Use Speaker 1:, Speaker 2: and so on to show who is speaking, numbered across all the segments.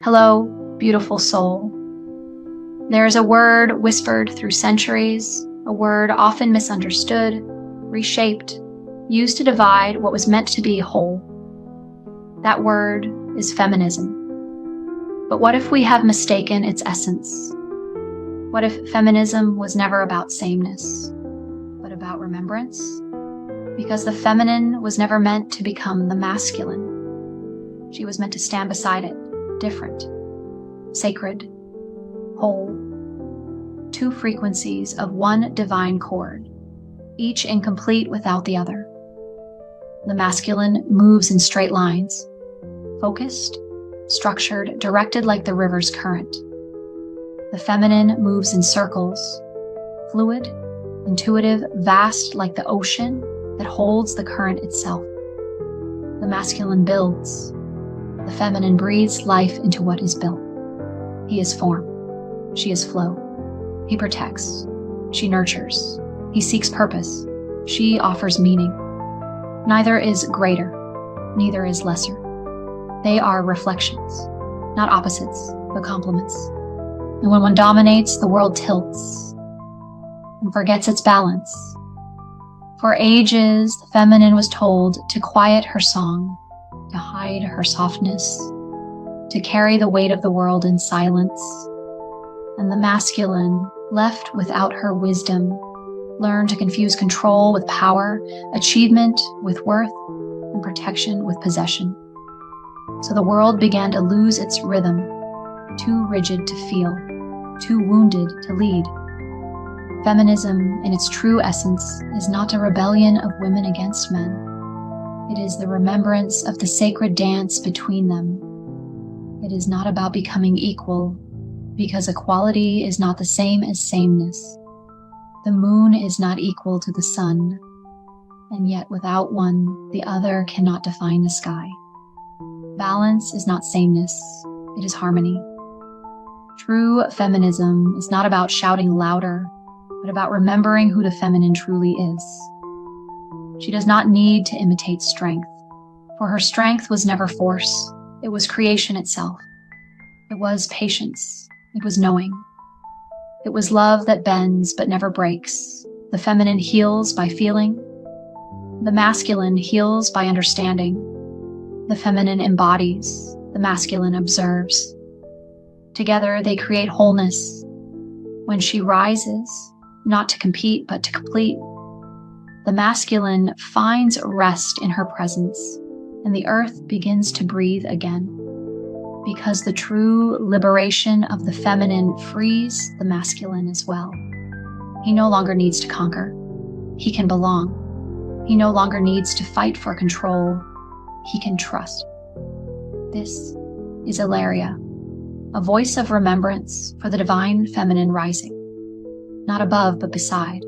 Speaker 1: Hello, beautiful soul. There is a word whispered through centuries, a word often misunderstood, reshaped, used to divide what was meant to be whole. That word is feminism. But what if we have mistaken its essence? What if feminism was never about sameness, but about remembrance? Because the feminine was never meant to become the masculine. She was meant to stand beside it, different, sacred, whole. Two frequencies of one divine chord, each incomplete without the other. The masculine moves in straight lines, focused, structured, directed like the river's current. The feminine moves in circles, fluid, intuitive, vast like the ocean that holds the current itself. The masculine builds. The feminine breathes life into what is built. He is form. She is flow. He protects. She nurtures. He seeks purpose. She offers meaning. Neither is greater. Neither is lesser. They are reflections, not opposites, but complements. And when one dominates, the world tilts and forgets its balance. For ages, the feminine was told to quiet her song, to hide her softness, to carry the weight of the world in silence. And the masculine, left without her wisdom, learned to confuse control with power, achievement with worth, and protection with possession. So the world began to lose its rhythm, too rigid to feel, too wounded to lead. Feminism, in its true essence, is not a rebellion of women against men. It is the remembrance of the sacred dance between them. It is not about becoming equal, because equality is not the same as sameness. The moon is not equal to the sun, and yet without one, the other cannot define the sky. Balance is not sameness, it is harmony. True feminism is not about shouting louder, but about remembering who the feminine truly is. She does not need to imitate strength, for her strength was never force. It was creation itself. It was patience. It was knowing. It was love that bends but never breaks. The feminine heals by feeling. The masculine heals by understanding. The feminine embodies. The masculine observes. Together they create wholeness. When she rises, not to compete but to complete, the masculine finds rest in her presence, and the earth begins to breathe again. Because the true liberation of the feminine frees the masculine as well. He no longer needs to conquer. He can belong. He no longer needs to fight for control. He can trust. This is Elaria, a voice of remembrance for the divine feminine rising, not above but beside.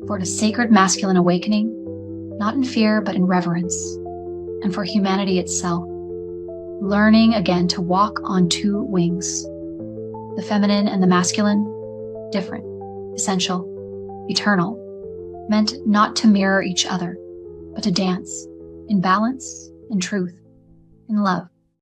Speaker 1: For the sacred masculine awakening, not in fear but in reverence, and for humanity itself, learning again to walk on two wings. The feminine and the masculine, different, essential, eternal, meant not to mirror each other, but to dance in balance, in truth, in love.